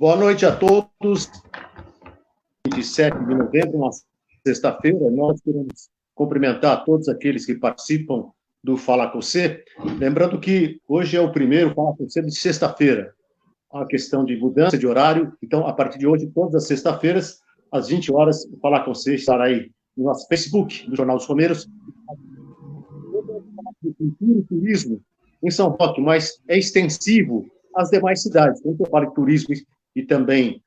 Boa noite a todos. 27 de novembro, uma sexta-feira, nós queremos cumprimentar todos aqueles que participam do Fala Com Você. Lembrando que hoje é o primeiro Fala Com Você de sexta-feira. Há uma questão de mudança de horário, então, a partir de hoje, todas as sextas-feiras, às 20 horas, o Fala Com Você estará aí no nosso Facebook, do Jornal dos Romeiros. De cultura e turismo em São Roque, mas é extensivo às demais cidades. Quando eu falo de turismo e também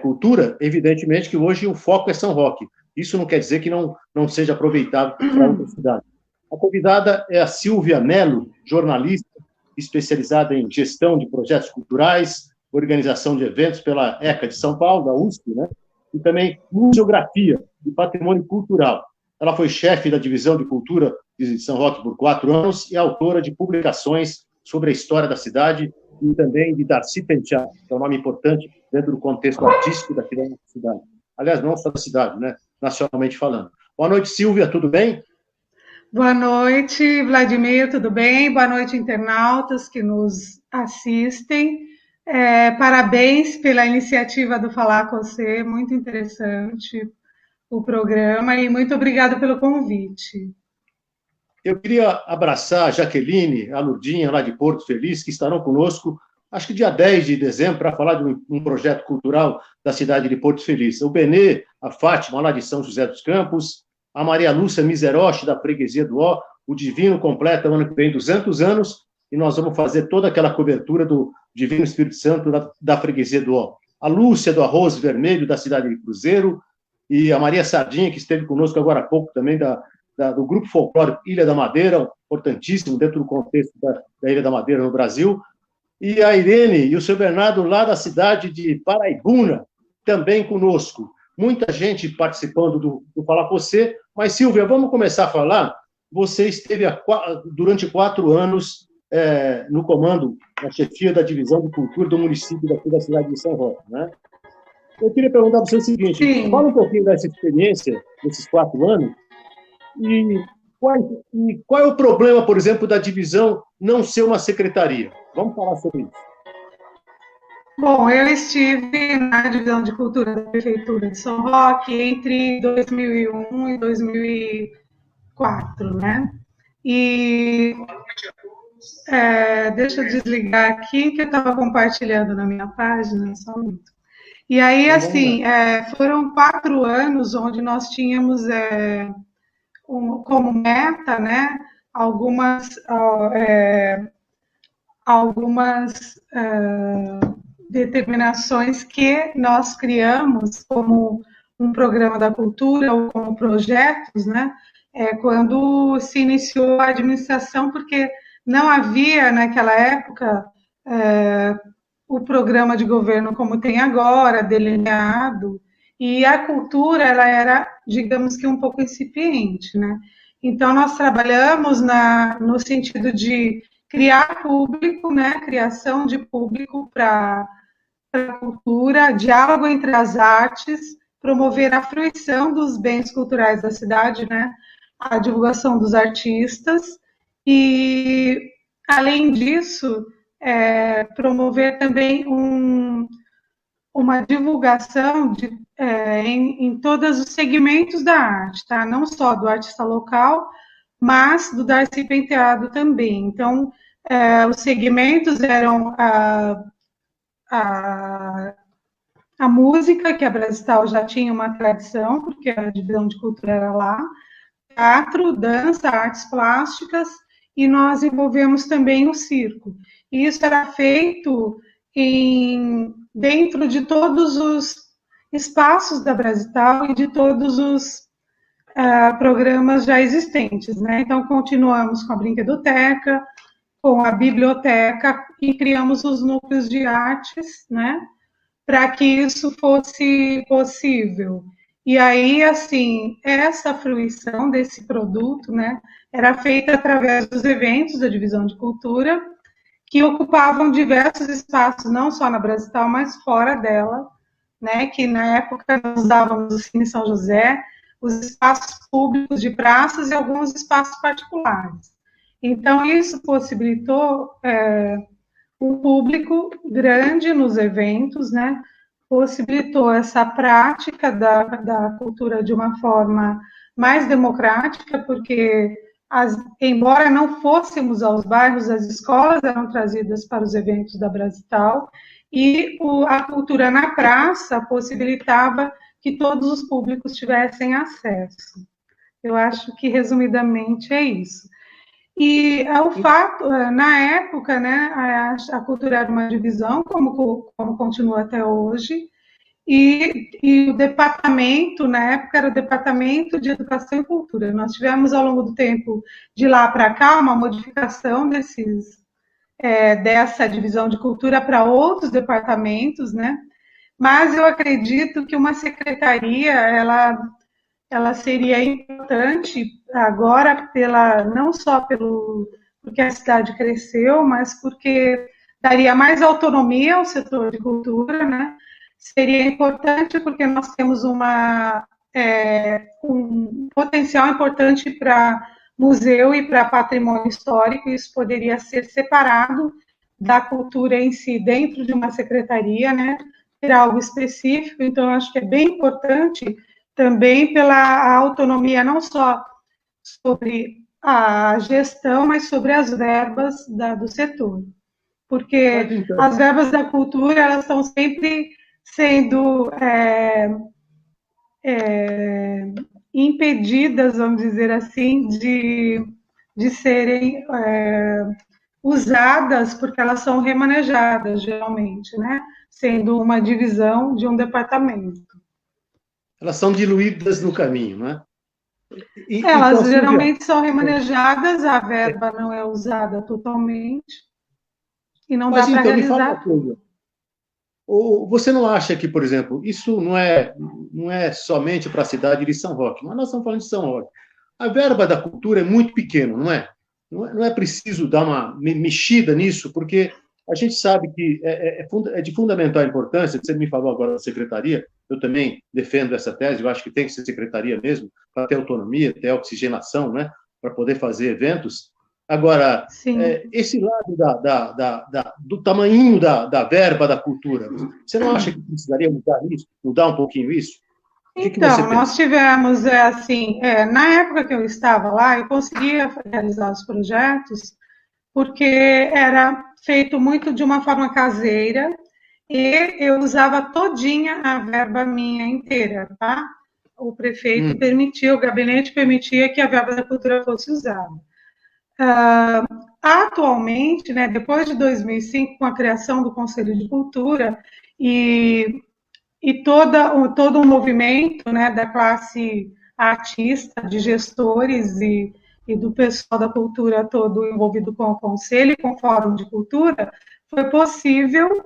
cultura, evidentemente que hoje o foco é São Roque. Isso não quer dizer que não seja aproveitado para outras cidades. A convidada é a Silvia Mello, jornalista especializada em gestão de projetos culturais, organização de eventos pela ECA de São Paulo, da USP, né? E também museografia e patrimônio cultural. Ela foi chefe da divisão de cultura de São Roque por 4 anos e autora de publicações sobre a história da cidade e também de Darcy Penteado, que é um nome importante dentro do contexto artístico da cidade. Aliás, não só da cidade, né? Nacionalmente falando. Boa noite, Silvia, tudo bem? Boa noite, Vladimir, tudo bem? Boa noite, internautas que nos assistem. Parabéns pela iniciativa do Falar Com Você, muito interessante o programa e muito obrigada pelo convite. Eu queria abraçar a Jaqueline, a Lurdinha, lá de Porto Feliz, que estarão conosco, acho que dia 10 de dezembro, para falar de um projeto cultural da cidade de Porto Feliz. O Benê, a Fátima, lá de São José dos Campos, a Maria Lúcia Miseroche, da Freguesia do Ó, o Divino completa o ano que vem 200 anos, e nós vamos fazer toda aquela cobertura do Divino Espírito Santo da Freguesia do Ó. A Lúcia, do Arroz Vermelho, da cidade de Cruzeiro, e a Maria Sardinha, que esteve conosco agora há pouco também, do Grupo Folclórico Ilha da Madeira, importantíssimo dentro do contexto da Ilha da Madeira no Brasil, e a Irene e o seu Bernardo, lá da cidade de Paraibuna, também conosco. Muita gente participando do Falar Com Você, mas, Silvia, vamos começar a falar. Você esteve durante 4 anos no comando, na chefia da divisão de cultura do município daqui da cidade de São Roque, né? Eu queria perguntar para você o seguinte: Sim. Fala um pouquinho dessa experiência, desses 4 anos, e qual é o problema, por exemplo, da divisão não ser uma secretaria? Vamos falar sobre isso. Bom, eu estive na divisão de cultura da Prefeitura de São Roque entre 2001 e 2004, né? E deixa eu desligar aqui, que eu estava compartilhando na minha página, só um minuto. E aí, assim, foram 4 anos onde nós tínhamos como meta, né, algumas determinações que nós criamos como um programa da cultura ou como projetos, né, quando se iniciou a administração, porque não havia naquela época o programa de governo como tem agora, delineado, e a cultura ela era, digamos que um pouco incipiente, né? Então nós trabalhamos no sentido de criar público, né? Criação de público para a cultura, diálogo entre as artes, promover a fruição dos bens culturais da cidade, né? A divulgação dos artistas e, além disso, promover também uma divulgação em todos os segmentos da arte, tá? Não só do artista local, mas do Darcy Penteado também. Então, os segmentos eram a música, que a Brasital já tinha uma tradição, porque a divisão de cultura era lá, teatro, dança, artes plásticas, e nós envolvemos também o circo. E isso era feito dentro de todos os espaços da Brasital e de todos os programas já existentes, né? Então, continuamos com a brinquedoteca, com a biblioteca e criamos os núcleos de artes, né? Para que isso fosse possível. E aí, assim, essa fruição desse produto, né, era feita através dos eventos da divisão de cultura, que ocupavam diversos espaços, não só na Brasital, mas fora dela, né, que na época nós dávamos assim, em São José, os espaços públicos de praças e alguns espaços particulares. Então, isso possibilitou um público grande nos eventos, né, possibilitou essa prática da cultura de uma forma mais democrática, porque, embora não fôssemos aos bairros, as escolas eram trazidas para os eventos da Brasital, e a cultura na praça possibilitava que todos os públicos tivessem acesso. Eu acho que, resumidamente, é isso. E o fato, na época, né, a cultura era uma divisão, como continua até hoje, e o departamento, na época, era o Departamento de Educação e Cultura. Nós tivemos, ao longo do tempo, de lá para cá, uma modificação dessa divisão de cultura para outros departamentos, né? Mas eu acredito que uma secretaria, ela seria importante agora não só porque a cidade cresceu, mas porque daria mais autonomia ao setor de cultura, né? Seria importante porque nós temos um potencial importante para museu e para patrimônio histórico, e isso poderia ser separado da cultura em si, dentro de uma secretaria, né? Ter algo específico. Então, eu acho que é bem importante também pela autonomia, não só sobre a gestão, mas sobre as verbas do setor. Porque as verbas da cultura, elas estão sempre sendo impedidas, vamos dizer assim, de serem usadas, porque elas são remanejadas, geralmente, né? Sendo uma divisão de um departamento. Elas são diluídas no caminho, não é? Elas então, geralmente são remanejadas, a verba não é usada totalmente, e não dá para realizar. Me fala uma coisa. Você não acha que, por exemplo, isso não é somente para a cidade de São Roque, mas nós estamos falando de São Roque. A verba da cultura é muito pequena, não é? Não é preciso dar uma mexida nisso, porque a gente sabe que é de fundamental importância. Você me falou agora da secretaria, eu também defendo essa tese, eu acho que tem que ser secretaria mesmo, para ter autonomia, ter oxigenação, né? Para poder fazer eventos. Agora, esse lado do tamanho da verba da cultura, você não acha que precisaria mudar um pouquinho isso? Então, nós tivemos, na época que eu estava lá, eu conseguia realizar os projetos, porque era feito muito de uma forma caseira, e eu usava todinha a verba minha inteira, tá? O prefeito permitia, o gabinete permitia que a verba da cultura fosse usada. Atualmente, né, depois de 2005, com a criação do Conselho de Cultura e todo um movimento, né, da classe artista, de gestores e do pessoal da cultura todo envolvido com o Conselho e com o Fórum de Cultura, foi possível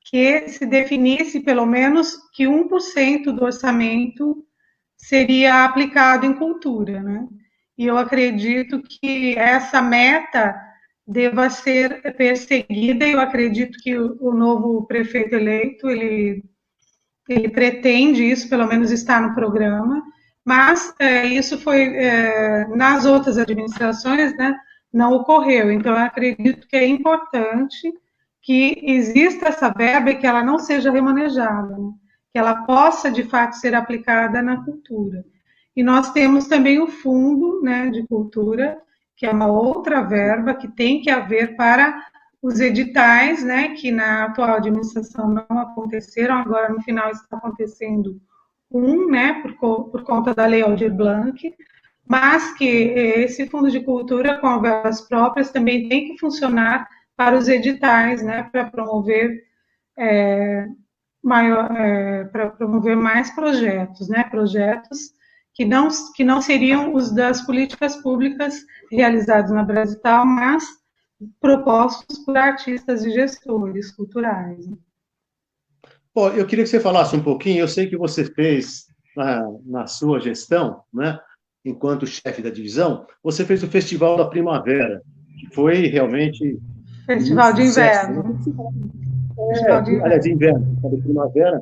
que se definisse pelo menos que 1% do orçamento seria aplicado em cultura, né? E eu acredito que essa meta deva ser perseguida, e eu acredito que o novo prefeito eleito, ele pretende isso, pelo menos está no programa, mas isso foi, nas outras administrações, né, não ocorreu. Então, eu acredito que é importante que exista essa verba e que ela não seja remanejada, né? Que ela possa, de fato, ser aplicada na cultura. E nós temos também o fundo, né, de cultura, que é uma outra verba que tem que haver para os editais, né, que na atual administração não aconteceram, agora no final está acontecendo né, por conta da Lei Aldir Blanc, mas que esse fundo de cultura com verbas próprias também tem que funcionar para os editais, né, para promover para promover mais projetos, né, projetos que não seriam os das políticas públicas realizados na Brasital, mas propostos por artistas e gestores culturais. Bom, eu queria que você falasse um pouquinho, eu sei que você fez na sua gestão, né, enquanto chefe da divisão, você fez o Festival da Primavera, que foi realmente... Festival de Inverno. Aliás, de inverno, de primavera,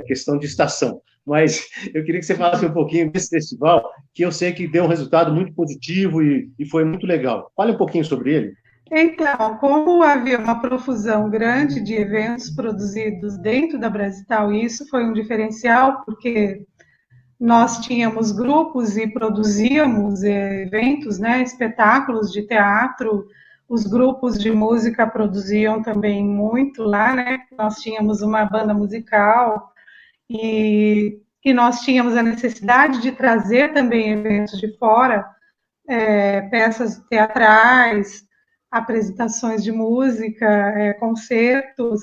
questão de estação. Mas eu queria que você falasse um pouquinho desse festival, que eu sei que deu um resultado muito positivo e foi muito legal. Fale um pouquinho sobre ele. Então, como havia uma profusão grande de eventos produzidos dentro da Brasital, isso foi um diferencial, porque nós tínhamos grupos e produzíamos eventos, né, espetáculos de teatro, os grupos de música produziam também muito lá, né, nós tínhamos uma banda musical e nós tínhamos a necessidade de trazer também eventos de fora, peças teatrais, apresentações de música, concertos,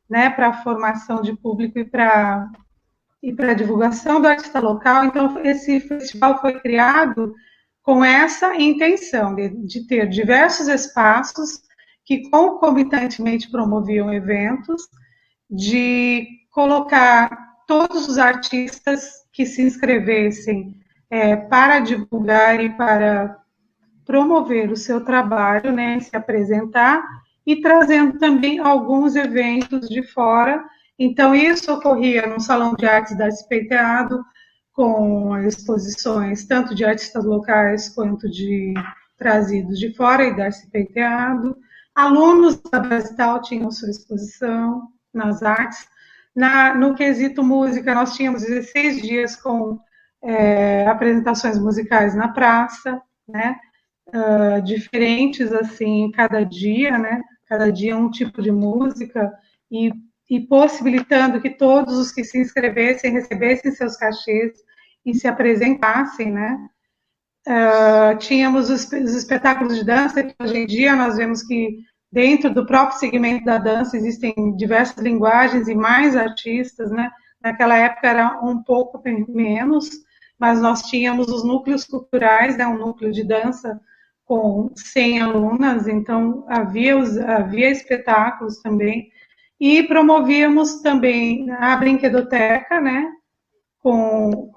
né, para a formação de público e para a divulgação do artista local. Então, esse festival foi criado com essa intenção de ter diversos espaços que concomitantemente promoviam eventos, de colocar todos os artistas que se inscrevessem para divulgar e para promover o seu trabalho, né, se apresentar e trazendo também alguns eventos de fora. Então, isso ocorria no Salão de Artes da SP Teatro, com exposições tanto de artistas locais quanto de trazidos de fora e da SP Teatro. Alunos da Brasital tinham sua exposição nas artes. No quesito música, nós tínhamos 16 dias com apresentações musicais na praça, né? Diferentes assim cada dia, né? Cada dia um tipo de música e possibilitando que todos os que se inscrevessem recebessem seus cachês e se apresentassem, né? Tínhamos os espetáculos de dança, que hoje em dia nós vemos que dentro do próprio segmento da dança existem diversas linguagens e mais artistas, né? Naquela época era um pouco menos, mas nós tínhamos os núcleos culturais, né? Um núcleo de dança com 100 alunas, então havia espetáculos também, e promovíamos também a brinquedoteca, né, com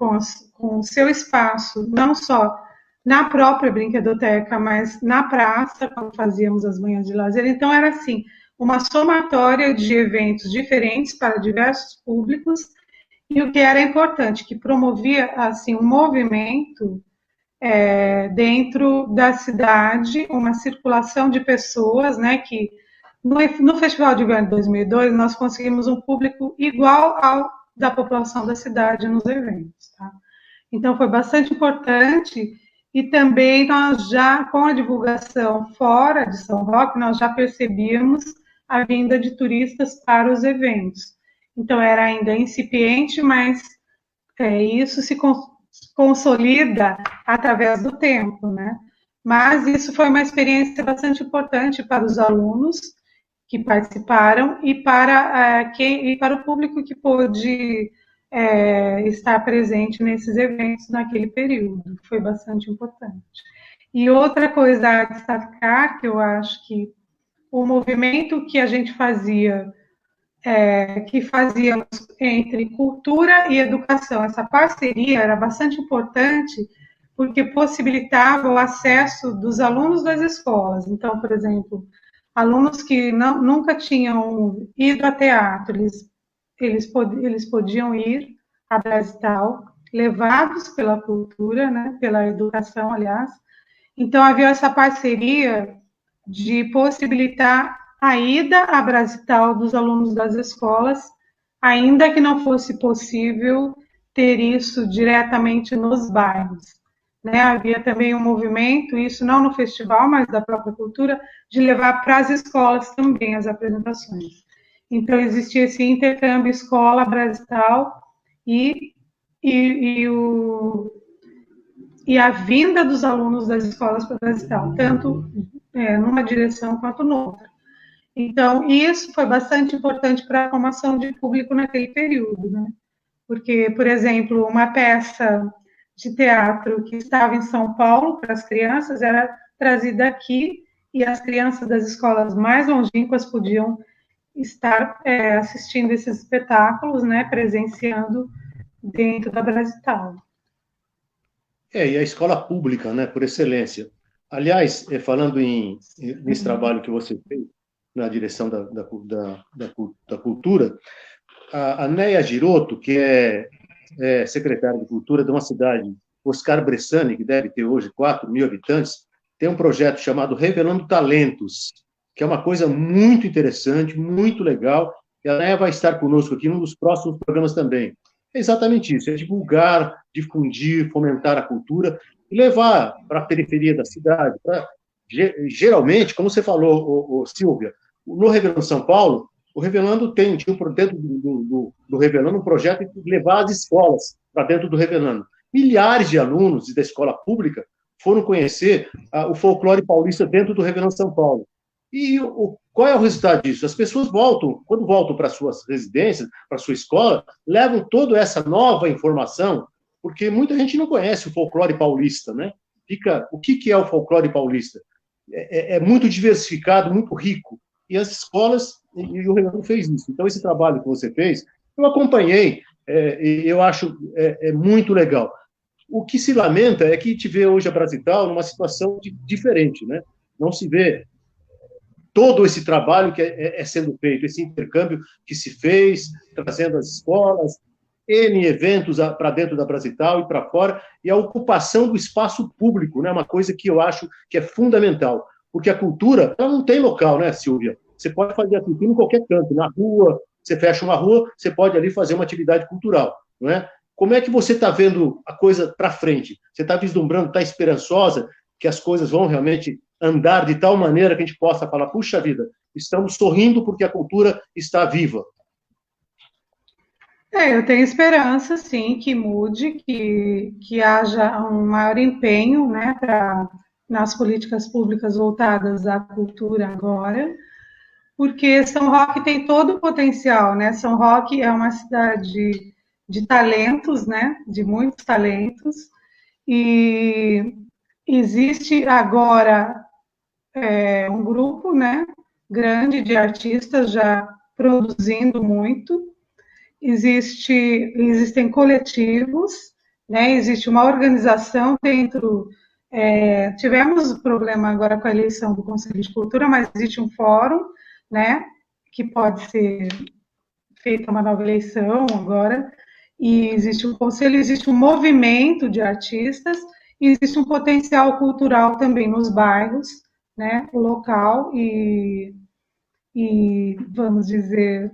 o seu espaço, não só na própria brinquedoteca, mas na praça, quando fazíamos as manhãs de lazer. Então, era assim, uma somatória de eventos diferentes para diversos públicos, e o que era importante, que promovia, assim, um movimento dentro da cidade, uma circulação de pessoas, né, que no Festival de Inverno de 2002 nós conseguimos um público igual ao da população da cidade nos eventos, tá? Então foi bastante importante e também nós já, com a divulgação fora de São Roque, nós já percebíamos a vinda de turistas para os eventos. Então era ainda incipiente, mas isso se consolida através do tempo, né? Mas isso foi uma experiência bastante importante para os alunos que participaram e para o público que pôde estar presente nesses eventos naquele período. Foi bastante importante. E outra coisa a destacar, que eu acho que o movimento que a gente fazia que fazíamos entre cultura e educação. Essa parceria era bastante importante porque possibilitava o acesso dos alunos das escolas. Então, por exemplo, alunos que nunca tinham ido a teatro, eles podiam ir a Brasital, levados pela cultura, né, pela educação, aliás. Então, havia essa parceria de possibilitar a ida a Brasital dos alunos das escolas, ainda que não fosse possível ter isso diretamente nos bairros. Né? Havia também um movimento, isso não no festival, mas da própria cultura, de levar para as escolas também as apresentações. Então, existia esse intercâmbio escola-Brasital e a vinda dos alunos das escolas para Brasital, tanto numa direção quanto noutra. Então, isso foi bastante importante para a formação de público naquele período, né? Porque, por exemplo, uma peça de teatro que estava em São Paulo para as crianças era trazida aqui e as crianças das escolas mais longínquas podiam estar assistindo esses espetáculos, né, presenciando dentro da Brasital. E a escola pública, né, por excelência. Aliás, falando nesse trabalho que você fez, na direção da cultura, a Neia Girotto, que é secretária de Cultura de uma cidade, Oscar Bressani, que deve ter hoje 4.000 habitantes, tem um projeto chamado Revelando Talentos, que é uma coisa muito interessante, muito legal, e a Néia vai estar conosco aqui num dos próximos programas também. É exatamente isso, é divulgar, difundir, fomentar a cultura e levar para a periferia da cidade. Geralmente, como você falou, Silvia, no Revelando São Paulo, o Revelando tinha dentro do Revelando um projeto de levar as escolas para dentro do Revelando. Milhares de alunos da escola pública foram conhecer o folclore paulista dentro do Revelando São Paulo. E qual é o resultado disso? As pessoas voltam, quando voltam para suas residências, para sua escola, levam toda essa nova informação, porque muita gente não conhece o folclore paulista, né? O que é o folclore paulista? É muito diversificado, muito rico. E as escolas, e o Renan fez isso. Então, esse trabalho que você fez, eu acompanhei, e eu acho muito legal. O que se lamenta é que te vê hoje a Brasital numa situação diferente, né? Não se vê todo esse trabalho que é sendo feito, esse intercâmbio que se fez, trazendo as escolas, N eventos para dentro da Brasital e para fora, e a ocupação do espaço público, né? Uma coisa que eu acho que é fundamental, porque a cultura, ela não tem local, né, Silvia? Você pode fazer a cultura em qualquer canto, na rua, você fecha uma rua, você pode ali fazer uma atividade cultural, não é? Como é que você está vendo a coisa para frente? Você está vislumbrando, está esperançosa que as coisas vão realmente andar de tal maneira que a gente possa falar, puxa vida, estamos sorrindo porque a cultura está viva? Eu tenho esperança, sim, que mude, que haja um maior empenho, né, nas políticas públicas voltadas à cultura agora, porque São Roque tem todo o potencial, né? São Roque é uma cidade de talentos, né? De muitos talentos, e existe agora um grupo, né? Grande de artistas já produzindo muito. Existem coletivos, né? Existe uma organização dentro. Tivemos problema agora com a eleição do Conselho de Cultura, mas existe um fórum, né? Que pode ser feita uma nova eleição agora, e existe um conselho, existe um movimento de artistas, e existe um potencial cultural também nos bairros, né? O local e vamos dizer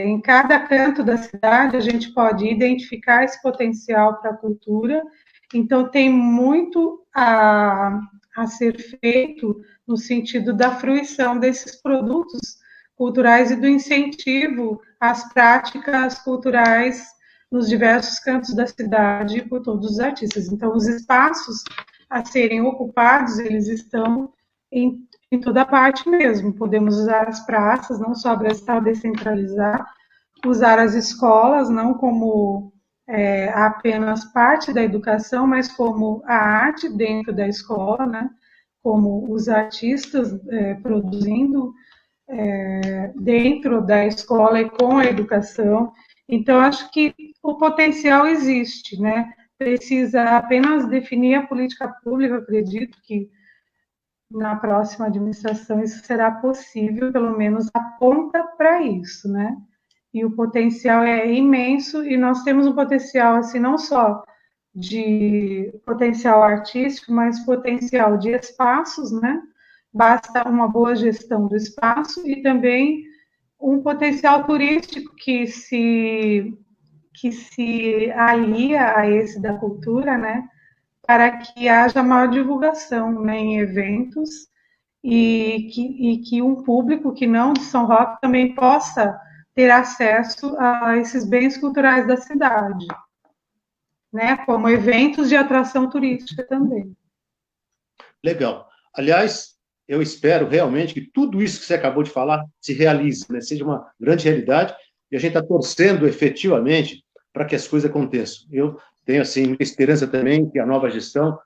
em cada canto da cidade, a gente pode identificar esse potencial para a cultura. Então, tem muito a ser feito no sentido da fruição desses produtos culturais e do incentivo às práticas culturais nos diversos cantos da cidade por todos os artistas. Então, os espaços a serem ocupados, eles estão em toda parte mesmo. Podemos usar as praças, não só para descentralizar, usar as escolas, não como apenas parte da educação, mas como a arte dentro da escola, né? Como os artistas produzindo dentro da escola e com a educação. Então, acho que o potencial existe, né? Precisa apenas definir a política pública, acredito que na próxima administração isso será possível, pelo menos aponta para isso, né? E o potencial é imenso, e nós temos um potencial, assim, não só de potencial artístico, mas potencial de espaços, né? Basta uma boa gestão do espaço e também um potencial turístico que se alia a esse da cultura, né? Para que haja maior divulgação, né, em eventos e que um público que não de São Roque também possa ter acesso a esses bens culturais da cidade, né, como eventos de atração turística também. Legal. Aliás, eu espero realmente que tudo isso que você acabou de falar se realize, né, seja uma grande realidade, e a gente está torcendo efetivamente para que as coisas aconteçam. Eu tenho, assim, muita esperança também que a nova gestão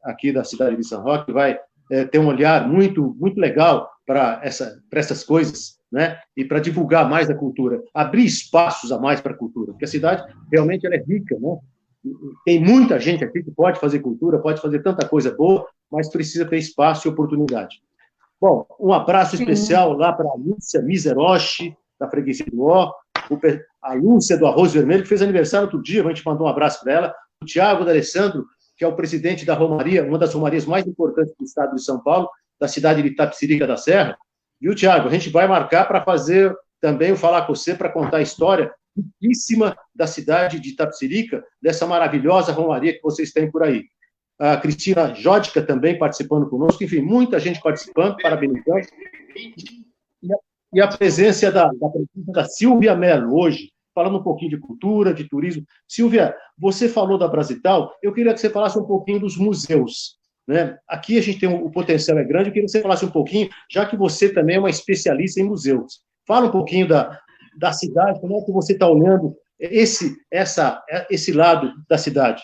aqui da cidade de São Roque vai ter um olhar muito, muito legal para essas coisas, né? E para divulgar mais a cultura, abrir espaços a mais para a cultura, porque a cidade realmente ela é rica, né? Tem muita gente aqui que pode fazer cultura, pode fazer tanta coisa boa, mas precisa ter espaço e oportunidade. Bom, um abraço especial lá para a Lúcia Miseroshi, da Freguesia do Ó, a Lúcia do Arroz Vermelho, que fez aniversário outro dia, a gente mandou um abraço para ela, o Tiago D'Alessandro, que é o presidente da Romaria, uma das romarias mais importantes do estado de São Paulo, da cidade de Itapecerica da Serra. Viu, Tiago? A gente vai marcar para fazer também o Falar com Você, para contar a história riquíssima da cidade de Itapecerica, dessa maravilhosa romaria que vocês têm por aí. A Cristina Jódica também participando conosco, enfim, muita gente participando, parabenizando. E a presença da Silvia Mello hoje, falando um pouquinho de cultura, de turismo. Silvia, você falou da Brasital, eu queria que você falasse um pouquinho dos museus. Né? Aqui a gente tem o potencial é grande, eu queria que você falasse um pouquinho, já que você também é uma especialista em museus. Fala um pouquinho da cidade, como é que você está olhando esse lado da cidade.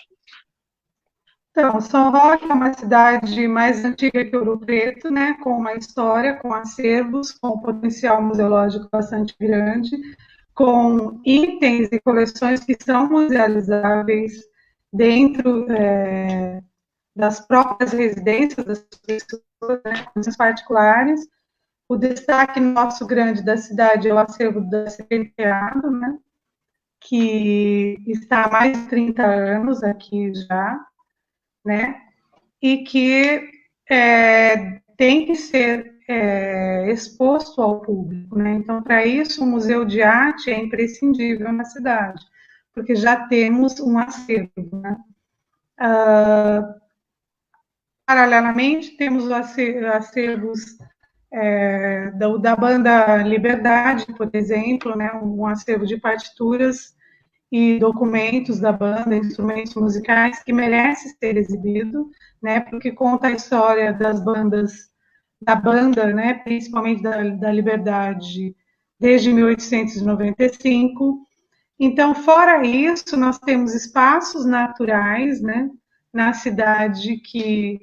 Então, São Roque é uma cidade mais antiga que Ouro Preto, né, com uma história, com acervos, com um potencial museológico bastante grande, com itens e coleções que são musealizáveis dentro das próprias residências das pessoas, né, coleções particulares. O destaque nosso grande da cidade é o acervo da Penteado, né, que está há mais de 30 anos aqui já, né, e que tem que ser exposto ao público, né? Então, para isso, o Museu de Arte é imprescindível na cidade, porque já temos um acervo, né? Paralelamente, temos os acervos da banda Liberdade, por exemplo, né? Um acervo de partituras e documentos da banda, instrumentos musicais, que merece ser exibido, né, porque conta a história da banda, né, principalmente da Liberdade, desde 1895. Então, fora isso, nós temos espaços naturais, né, na cidade que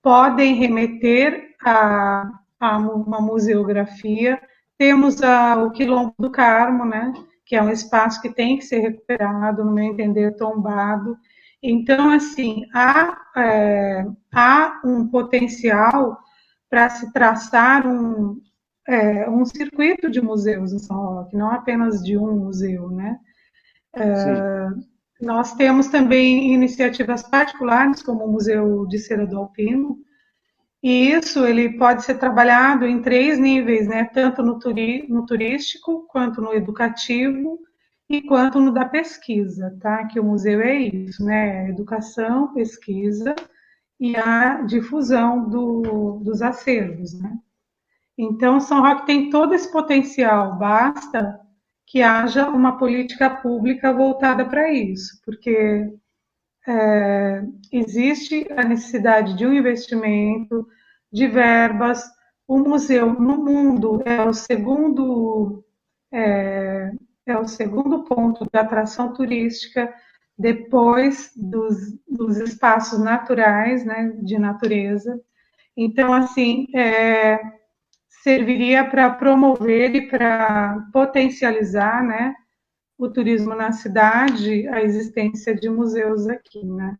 podem remeter a uma museografia. Temos o Quilombo do Carmo, né, que é um espaço que tem que ser recuperado, no meu entender, tombado. Então, assim, há um potencial para se traçar um circuito de museus em São Roque, não apenas de um museu, né? Nós temos também iniciativas particulares, como o Museu de Cera do Alpino, e isso ele pode ser trabalhado em 3 níveis, né? Tanto no turístico, quanto no educativo e quanto no da pesquisa, tá? Que o museu é isso, né? Educação, pesquisa e a difusão dos acervos, né? Então, São Roque tem todo esse potencial, basta que haja uma política pública voltada para isso, porque existe a necessidade de um investimento, de verbas. O museu no mundo é o segundo ponto de atração turística, depois dos espaços naturais, né, de natureza. Então, assim, serviria para promover e para potencializar, né, o turismo na cidade, a existência de museus aqui, né?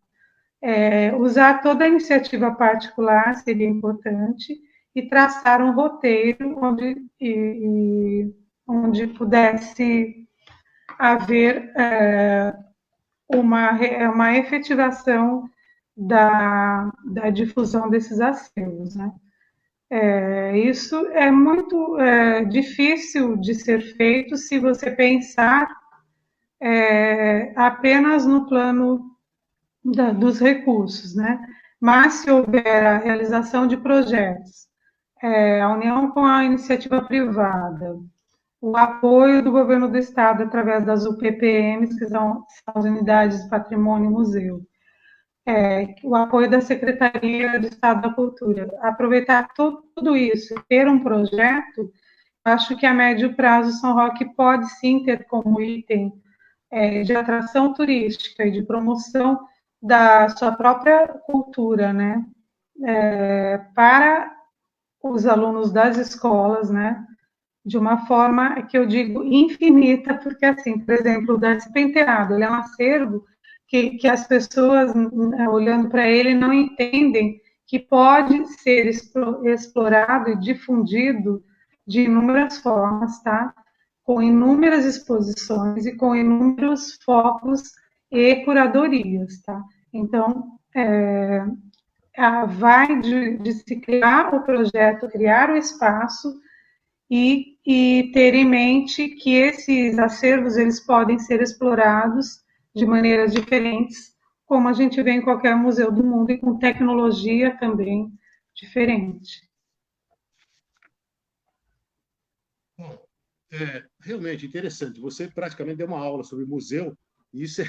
Usar toda a iniciativa particular seria importante e traçar um roteiro onde pudesse haver uma efetivação da difusão desses acervos, né? Isso é muito difícil de ser feito se você pensar apenas no plano dos recursos, né? Mas se houver a realização de projetos, a união com a iniciativa privada, o apoio do governo do estado através das UPPMs, que são as unidades de patrimônio e museu, o apoio da Secretaria de Estado da Cultura, aproveitar tudo isso, ter um projeto, acho que a médio prazo São Roque pode sim ter como item de atração turística e de promoção da sua própria cultura, né, para os alunos das escolas, né, de uma forma que eu digo infinita, porque, assim, por exemplo, o Darcy Penteado, ele é um acervo que as pessoas, olhando para ele, não entendem que pode ser explorado e difundido de inúmeras formas, tá? Com inúmeras exposições e com inúmeros focos e curadorias, tá? Então, vai de se criar o projeto, criar o espaço e ter em mente que esses acervos eles podem ser explorados de maneiras diferentes, como a gente vê em qualquer museu do mundo, e com tecnologia também diferente. Bom, realmente interessante. Você praticamente deu uma aula sobre museu, e isso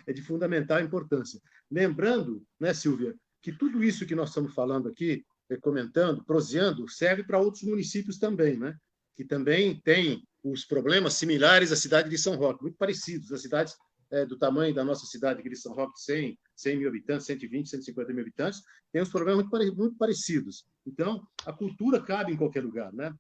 é de fundamental importância. Lembrando, né, Silvia, que tudo isso que nós estamos falando aqui, comentando, proseando, serve para outros municípios também, né? Que também têm os problemas similares à cidade de São Roque, muito parecidos. As cidades do tamanho da nossa cidade aqui de São Roque, 100 mil habitantes, 120, 150 mil habitantes, têm os problemas muito parecidos. Então, a cultura cabe em qualquer lugar, né?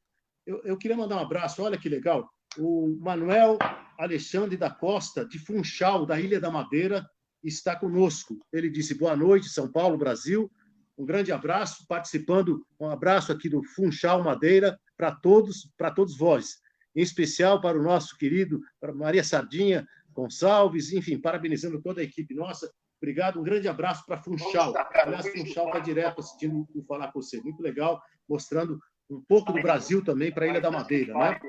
Eu queria mandar um abraço, olha que legal, o Manuel Alexandre da Costa, de Funchal, da Ilha da Madeira, está conosco. Ele disse boa noite, São Paulo, Brasil. Um grande abraço, participando, um abraço aqui do Funchal Madeira para todos vós, em especial para o nosso querido para Maria Sardinha Gonçalves, enfim, parabenizando toda a equipe nossa. Obrigado, um grande abraço para Funchal. Aliás, Funchal está direto assistindo o Falar com você. Muito legal, mostrando um pouco do Brasil também para a Ilha da Madeira, né?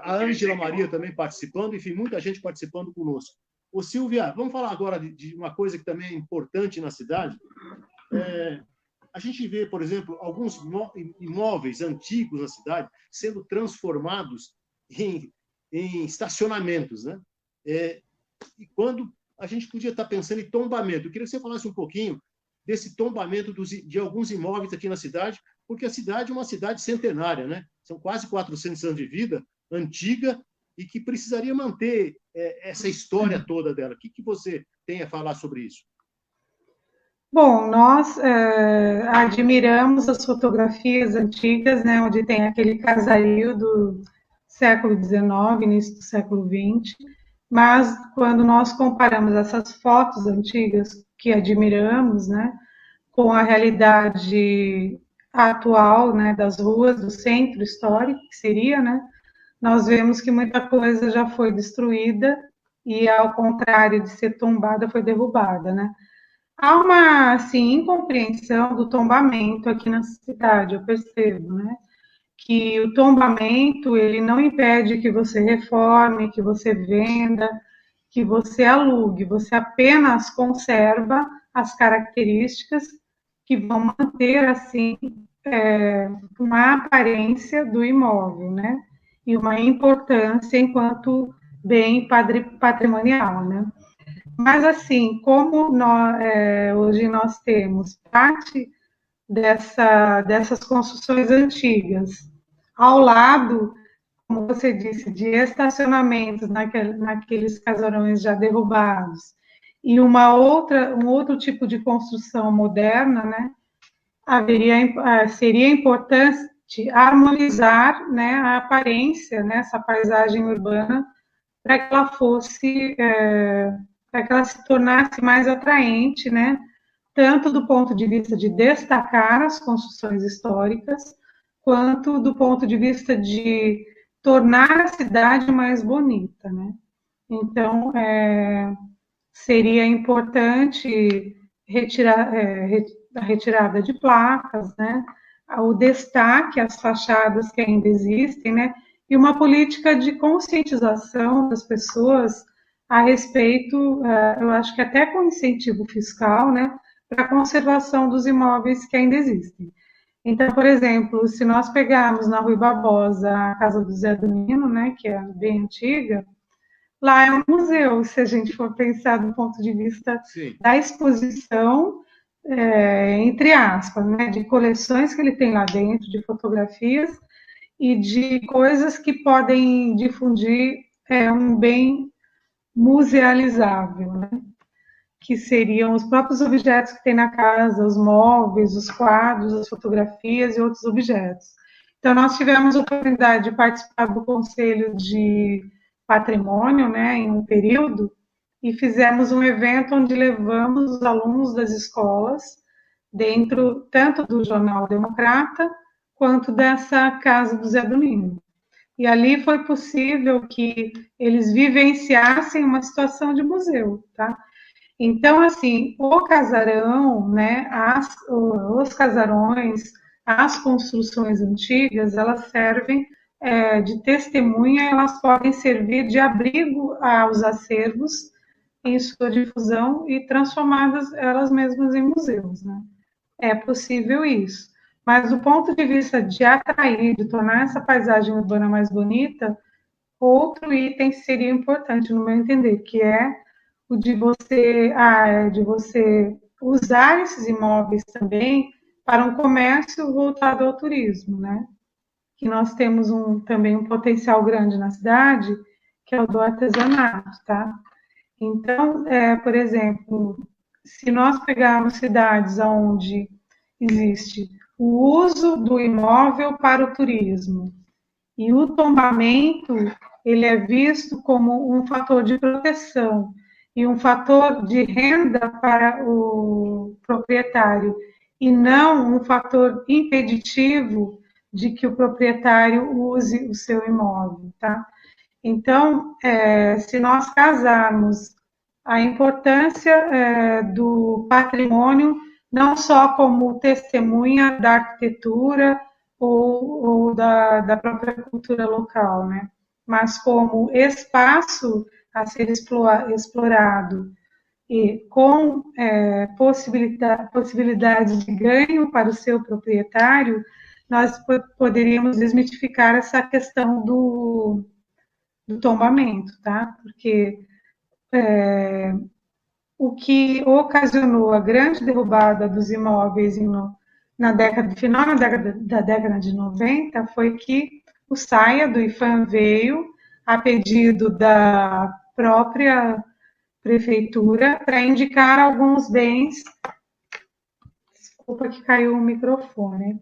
A Ângela Maria também participando, enfim, muita gente participando conosco. Ô, Silvia, vamos falar agora de uma coisa que também é importante na cidade. A gente vê, por exemplo, alguns imóveis antigos na cidade sendo transformados em estacionamentos, né? E quando a gente podia estar pensando em tombamento, eu queria que você falasse um pouquinho desse tombamento de alguns imóveis aqui na cidade, porque a cidade é uma cidade centenária, né? São quase 400 anos de vida, antiga, e que precisaria manter essa história toda dela. O que você tem a falar sobre isso? Bom, nós admiramos as fotografias antigas, né, onde tem aquele casario do século XIX, início do século XX, mas quando nós comparamos essas fotos antigas que admiramos, né, com a realidade atual, né, das ruas do centro histórico, que seria, né, nós vemos que muita coisa já foi destruída e, ao contrário de ser tombada, foi derrubada, né? Há uma, assim, incompreensão do tombamento aqui na cidade, eu percebo, né? Que o tombamento, ele não impede que você reforme, que você venda, que você alugue, você apenas conserva as características que vão manter, assim, uma aparência do imóvel, né? E uma importância enquanto bem patrimonial, né? Mas, assim, como hoje nós temos parte dessas construções antigas ao lado, como você disse, de estacionamentos naqueles casarões já derrubados, e um outro tipo de construção moderna, né? Seria importante harmonizar, né, a aparência, né, essa paisagem urbana, para que ela fosse, para que ela se tornasse mais atraente, né, tanto do ponto de vista de destacar as construções históricas, quanto do ponto de vista de tornar a cidade mais bonita, né? Então, seria importante a retirada de placas, né? O destaque às fachadas que ainda existem, né? E uma política de conscientização das pessoas a respeito, eu acho que até com incentivo fiscal, né? Para a conservação dos imóveis que ainda existem. Então, por exemplo, se nós pegarmos na Rui Barbosa a Casa do Zé do Nino, né? Que é bem antiga, lá é um museu, se a gente for pensar do ponto de vista Sim. da exposição, entre aspas, né, de coleções que ele tem lá dentro, de fotografias e de coisas que podem difundir um bem musealizável, né, que seriam os próprios objetos que tem na casa, os móveis, os quadros, as fotografias e outros objetos. Então, nós tivemos a oportunidade de participar do Conselho de Patrimônio, né, em um período, e fizemos um evento onde levamos os alunos das escolas dentro tanto do Jornal Democrata quanto dessa Casa do Zé do Nino. E ali foi possível que eles vivenciassem uma situação de museu, tá? Então, assim, o casarão, né, os casarões, as construções antigas, elas servem de testemunha, elas podem servir de abrigo aos acervos em sua difusão e transformadas elas mesmas em museus, né? É possível isso. Mas do ponto de vista de atrair, de tornar essa paisagem urbana mais bonita, outro item seria importante, no meu entender, que é o de você usar esses imóveis também para um comércio voltado ao turismo, né? Que nós temos também um potencial grande na cidade, que é o do artesanato, tá? Então, por exemplo, se nós pegarmos cidades onde existe o uso do imóvel para o turismo e o tombamento, ele é visto como um fator de proteção e um fator de renda para o proprietário, e não um fator impeditivo de que o proprietário use o seu imóvel, tá? Então, se nós casarmos a importância do patrimônio, não só como testemunha da arquitetura ou da própria cultura local, né? Mas como espaço a ser explorado e com possibilidades de ganho para o seu proprietário, nós poderíamos desmitificar essa questão do tombamento, tá? Porque o que ocasionou a grande derrubada dos imóveis na década, final da década de 90 foi que o SAIA do IFAM veio a pedido da própria prefeitura para indicar alguns bens, desculpa que caiu o microfone,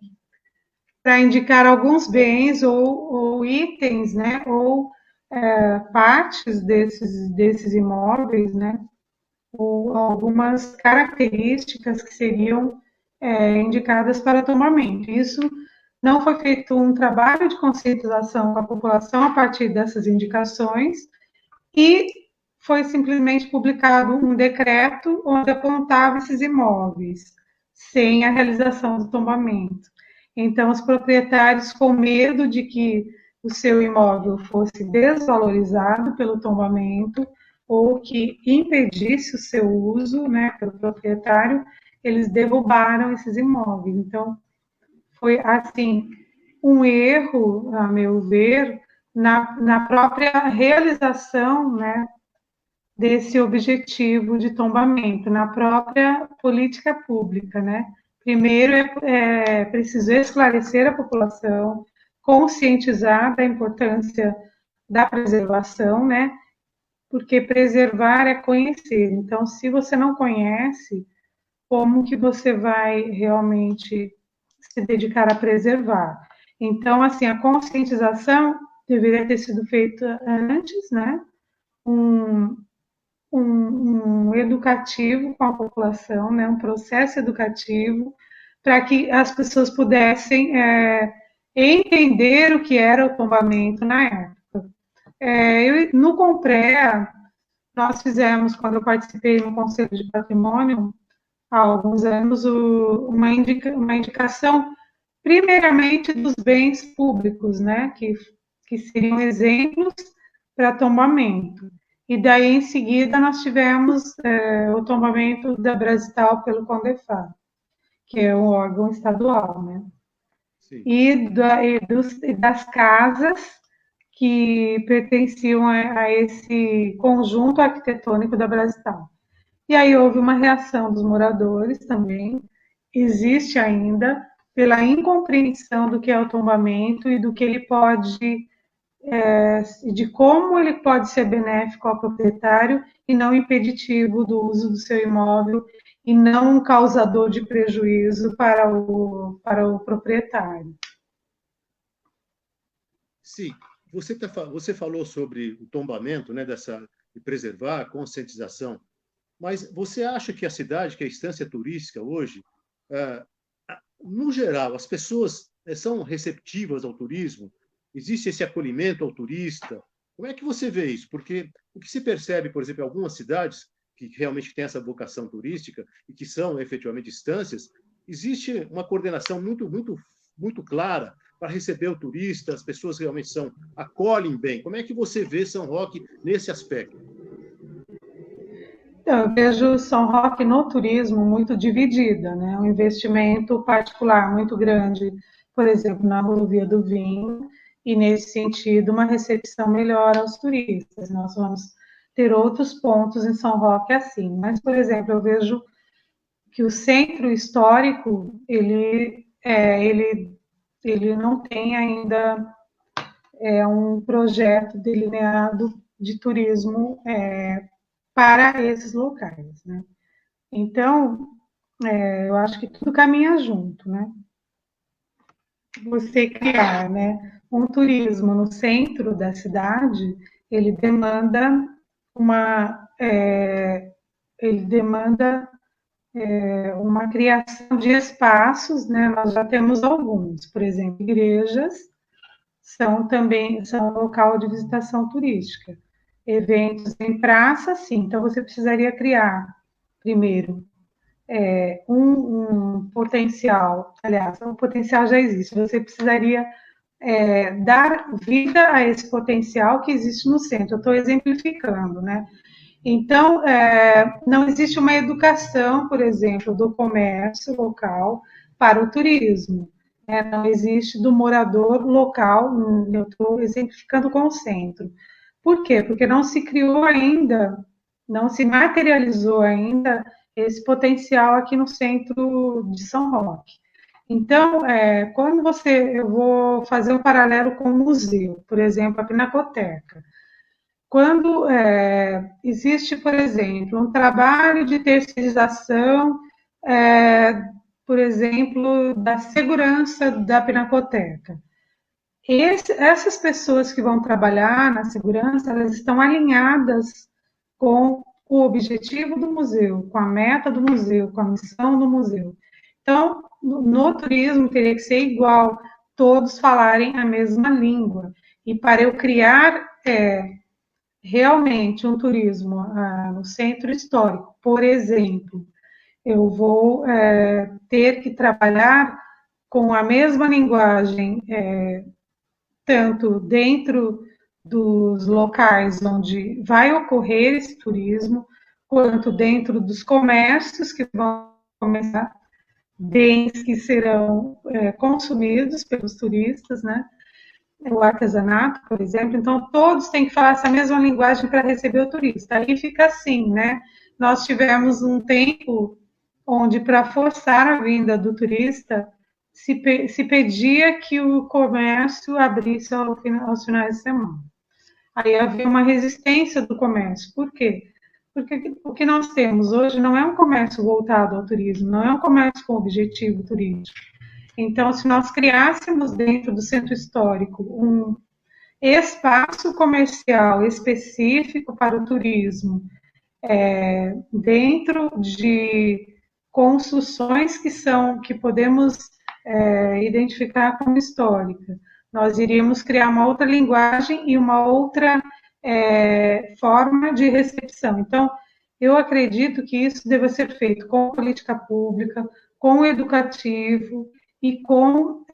para indicar alguns bens ou itens, né, ou partes desses imóveis, né, ou algumas características que seriam indicadas para tombamento. Isso não foi feito um trabalho de conscientização com a população a partir dessas indicações e foi simplesmente publicado um decreto onde apontava esses imóveis, sem a realização do tombamento. Então, os proprietários, com medo de que o seu imóvel fosse desvalorizado pelo tombamento ou que impedisse o seu uso, né, pelo proprietário, eles derrubaram esses imóveis. Então, foi assim um erro, a meu ver, na própria realização, né, desse objetivo de tombamento, na própria política pública, né? Primeiro é preciso esclarecer a população, conscientizar da importância da preservação, né? Porque preservar é conhecer. Então, se você não conhece, como que você vai realmente se dedicar a preservar? Então, assim, a conscientização deveria ter sido feita antes, né? Um, um educativo com a população, né? Um processo educativo para que as pessoas pudessem entender o que era o tombamento na época. No Comprea, nós fizemos, quando eu participei no Conselho de Patrimônio, há alguns anos, uma indicação, primeiramente, dos bens públicos, né, que seriam exemplos para tombamento. E daí, em seguida, nós tivemos o tombamento da Brasital pelo CONDEFAR, que é um órgão estadual, né? E das casas que pertenciam a esse conjunto arquitetônico da Brasital. E aí houve uma reação dos moradores também, existe ainda, pela incompreensão do que é o tombamento e do que ele pode, de como ele pode ser benéfico ao proprietário e não impeditivo do uso do seu imóvel e não um causador de prejuízo para o proprietário. Sim, você falou sobre o tombamento, né, de preservar, a conscientização, mas você acha que a cidade, que a instância turística hoje, no geral, as pessoas são receptivas ao turismo? Existe esse acolhimento ao turista? Como é que você vê isso? Porque o que se percebe, por exemplo, em algumas cidades, que realmente têm essa vocação turística e que são efetivamente estâncias, existe uma coordenação muito clara para receber o turista, as pessoas realmente acolhem bem. Como é que você vê São Roque nesse aspecto? Então, eu vejo São Roque no turismo muito dividida, né? Um investimento particular muito grande, por exemplo, na rodovia do Vinho, e nesse sentido, uma recepção melhor aos turistas. Nós vamos ter outros pontos em São Roque assim, mas, por exemplo, eu vejo que o centro histórico, ele não tem ainda um projeto delineado de turismo para esses locais, né? Então, eu acho que tudo caminha junto, né? Você criar, né, um turismo no centro da cidade, ele demanda uma, ele demanda uma criação de espaços, né? Nós já temos alguns, por exemplo, igrejas são local de visitação turística. Eventos em praça, sim. Então você precisaria criar primeiro um potencial, aliás, o potencial já existe, você precisaria dar vida a esse potencial que existe no centro. Eu estou exemplificando, né? Então, não existe uma educação, por exemplo, do comércio local para o turismo. Né? Não existe do morador local, eu estou exemplificando com o centro. Por quê? Porque não se criou ainda, não se materializou ainda esse potencial aqui no centro de São Roque. Então, quando eu vou fazer um paralelo com o museu, por exemplo, a Pinacoteca. Quando existe, por exemplo, um trabalho de terceirização, por exemplo, da segurança da Pinacoteca, essas pessoas que vão trabalhar na segurança, elas estão alinhadas com o objetivo do museu, com a meta do museu, com a missão do museu. Então, no turismo teria que ser igual, todos falarem a mesma língua. E para eu criar realmente um turismo no centro histórico, por exemplo, eu vou ter que trabalhar com a mesma linguagem, tanto dentro dos locais onde vai ocorrer esse turismo, quanto dentro dos comércios que vão começar, bens que serão consumidos pelos turistas, né? O artesanato, por exemplo, então todos têm que falar essa mesma linguagem para receber o turista. Aí fica assim, né? Nós tivemos um tempo onde, para forçar a vinda do turista, se pedia que o comércio abrisse aos finais de semana. Aí havia uma resistência do comércio. Por quê? Porque o que nós temos hoje não é um comércio voltado ao turismo, não é um comércio com objetivo turístico. Então, se nós criássemos dentro do centro histórico um espaço comercial específico para o turismo, dentro de construções que podemos identificar como histórica, nós iríamos criar uma outra linguagem e uma outra forma de recepção. Então, eu acredito que isso deva ser feito com política pública, com o educativo e com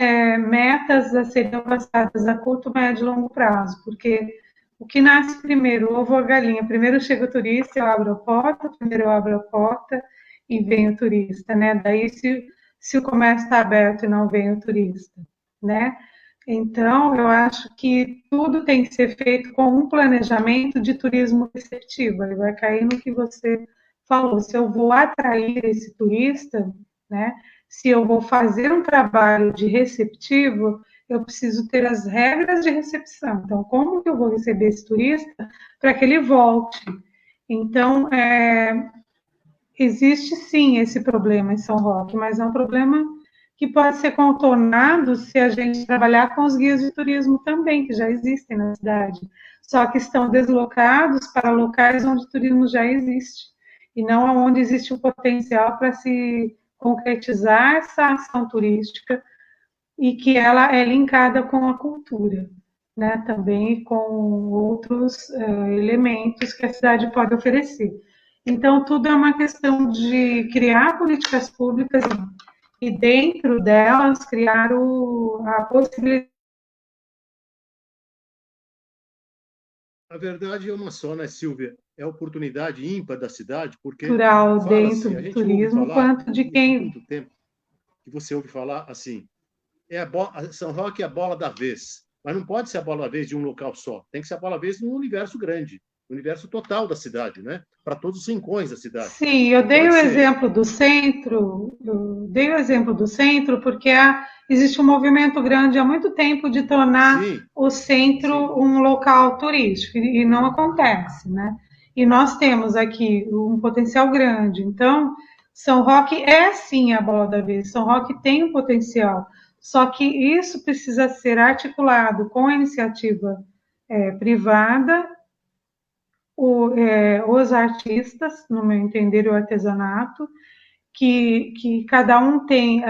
metas a serem alcançadas a curto, médio e longo prazo, porque o que nasce primeiro, o ovo ou a galinha? Primeiro chega o turista, eu abro a porta, primeiro eu abro a porta e vem o turista, né? Daí, se o comércio está aberto e não vem o turista, né? Então, eu acho que tudo tem que ser feito com um planejamento de turismo receptivo. Ele vai cair no que você falou. Se eu vou atrair esse turista, né? Se eu vou fazer um trabalho de receptivo, eu preciso ter as regras de recepção. Então, como que eu vou receber esse turista para que ele volte? Então, existe sim esse problema em São Roque, mas é um problema que pode ser contornado se a gente trabalhar com os guias de turismo também, que já existem na cidade, só que estão deslocados para locais onde o turismo já existe, e não onde existe o potencial para se concretizar essa ação turística e que ela é linkada com a cultura, né, também com outros elementos que a cidade pode oferecer. Então, tudo é uma questão de criar políticas públicas e, dentro delas, criar a possibilidade. A verdade é uma só, né, Silvia? É a oportunidade ímpar da cidade, porque Cultural dentro fala-se, a do gente ouve turismo, falar, quanto de há quem. muito tempo, que você ouve falar assim, São Roque é a bola da vez, mas não pode ser a bola da vez de um local só, tem que ser a bola da vez num universo grande, no universo total da cidade, né? Para todos os rincões da cidade. Sim, eu Não dei pode o ser. exemplo do centro, porque existe um movimento grande há muito tempo de tornar Sim, o centro sim. um local turístico, e não acontece, né? E nós temos aqui um potencial grande. Então, São Roque é sim a bola da vez. São Roque tem um potencial, só que isso precisa ser articulado com a iniciativa privada, os artistas, no meu entender, o artesanato, que cada um tem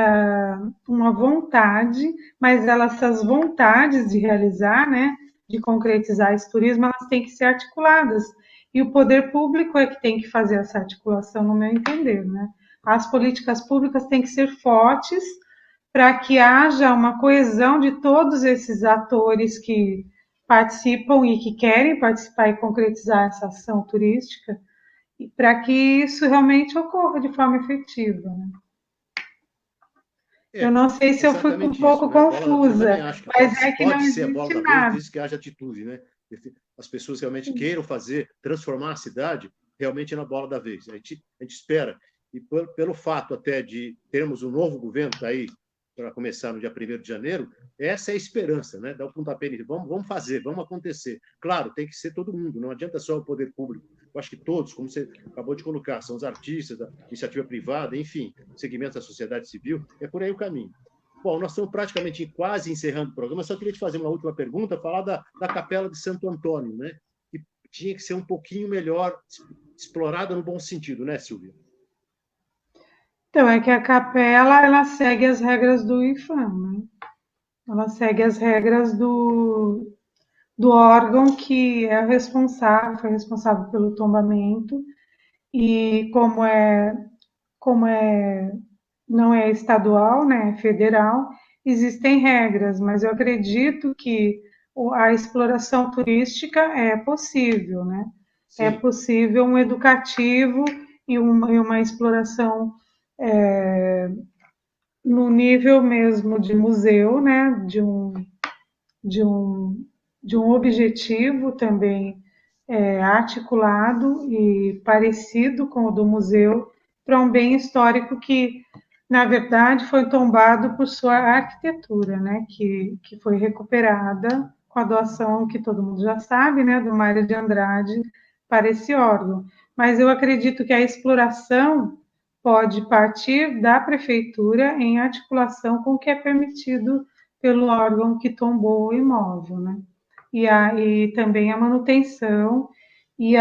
uma vontade, mas essas vontades de realizar, né, de concretizar esse turismo, elas têm que ser articuladas. E o poder público é que tem que fazer essa articulação, no meu entender, né? As políticas públicas têm que ser fortes para que haja uma coesão de todos esses atores que participam e que querem participar e concretizar essa ação turística, para que isso realmente ocorra de forma efetiva, né? Eu É, não sei se eu fui um exatamente isso, pouco né? A bola da vez, eu também confusa, acho que mas é que não pode ser a bola existe da vez nada. desde que haja atitude, né? As pessoas realmente queiram fazer, transformar a cidade realmente na bola da vez. A gente espera, e pelo fato até de termos um novo governo tá aí para começar no dia 1º de janeiro, essa é a esperança, né? Dar o pontapé inicial. Vamos fazer, vamos acontecer. Claro, tem que ser todo mundo, não adianta só o poder público. Eu acho que todos, como você acabou de colocar, são os artistas, da iniciativa privada, enfim, segmentos da sociedade civil, é por aí o caminho. Bom, nós estamos praticamente quase encerrando o programa. Eu só queria te fazer uma última pergunta, falar da Capela de Santo Antônio, né? Que tinha que ser um pouquinho melhor explorada no bom sentido, né, Silvia? Então, é que a capela, ela segue as regras do IFAM, né? Ela segue as regras do órgão que é responsável, foi responsável pelo tombamento, e como não é estadual, né, é federal, existem regras, mas eu acredito que a exploração turística é possível, né? É Sim, possível um educativo e uma exploração no nível mesmo de museu, né? De um, de um objetivo também articulado e parecido com o do museu para um bem histórico que, na verdade, foi tombado por sua arquitetura, né? Que foi recuperada com a doação que todo mundo já sabe, né? Do Mário de Andrade para esse órgão. Mas eu acredito que a exploração pode partir da prefeitura em articulação com o que é permitido pelo órgão que tombou o imóvel, né? E também a manutenção e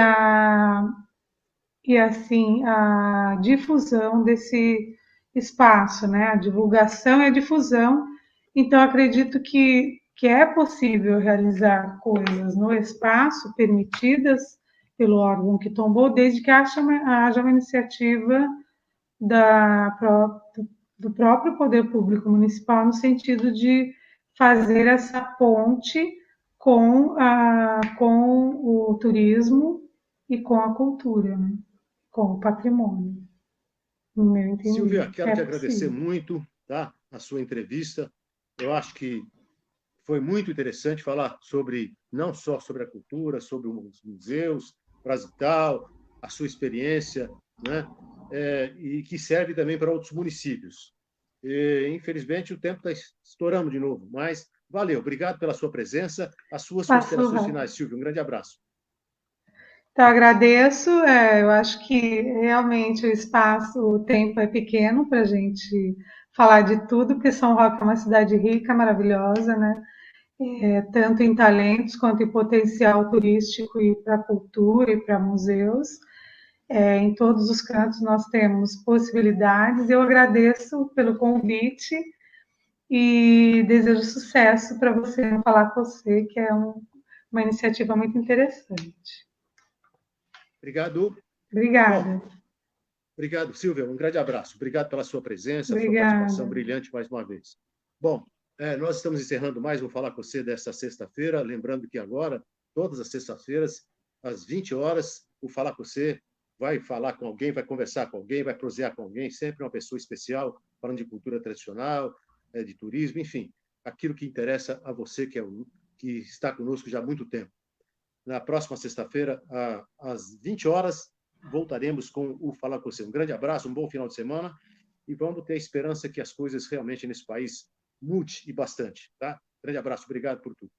assim a difusão desse espaço, né? A divulgação e a difusão. Então acredito que é possível realizar coisas no espaço permitidas pelo órgão que tombou, desde que haja uma iniciativa da, do próprio poder público municipal no sentido de fazer essa ponte com o turismo e com a cultura, né? Com o patrimônio, no meu Silvia, entender. quero É te agradecer possível. muito, tá? A sua entrevista. Eu acho que foi muito interessante falar sobre não só sobre a cultura, sobre os museus, Brasital, a sua experiência, né? E que serve também para outros municípios. Infelizmente, o tempo está estourando de novo, mas valeu. Obrigado pela sua presença. As suas Passou considerações rápido. finais, Silvio. Um grande abraço. Então, agradeço. Eu acho que realmente o espaço, o tempo é pequeno para a gente falar de tudo, porque São Roque é uma cidade rica, maravilhosa, né? Tanto em talentos quanto em potencial turístico e para cultura e para museus. Em todos os cantos nós temos possibilidades. Eu agradeço pelo convite e desejo sucesso para você falar com você, que é uma iniciativa muito interessante. Obrigado. Obrigada. Bom, obrigado, Silvia. Um grande abraço. Obrigado pela sua presença, sua Obrigada. participação brilhante mais uma vez. Bom, nós estamos encerrando mais Vou Falar com Você desta sexta-feira. Lembrando que agora, todas as sextas-feiras, às 20 horas, o Falar com Você vai falar com alguém, vai conversar com alguém, vai prosear com alguém, sempre uma pessoa especial, falando de cultura tradicional, de turismo, enfim, aquilo que interessa a você, que está conosco já há muito tempo. Na próxima sexta-feira, às 20 horas, voltaremos com o Falar com Você. Um grande abraço, um bom final de semana e vamos ter a esperança que as coisas realmente nesse país mudem e bastante. Tá? Grande abraço, obrigado por tudo.